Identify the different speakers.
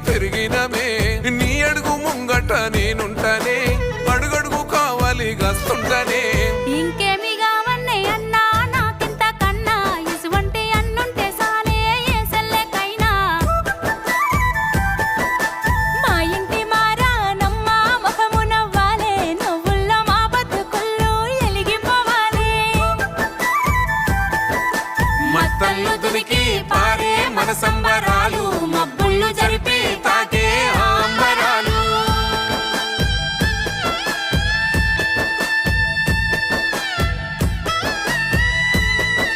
Speaker 1: పెరిగినమే నీ అడుగు ముంగట నేనుంటనే అడుగడుగు కావాలి గస్తుంటనే
Speaker 2: ఇంకేమి కావన్నే అన్నా నాకింత కన్నా ఇసువంటి అన్నుంటే సాలే ఏ సెల్లెకైనా మా ఇంటి మారానమ్మ ముఖము నవ్వాలే నువ్వుల్లో మా బతుకుల్లో ఎలిగిపోవాలి
Speaker 1: మత్తళ్ళు దునికి పారే మన సంబరాలు మబ్బుళ్ళు జరిపి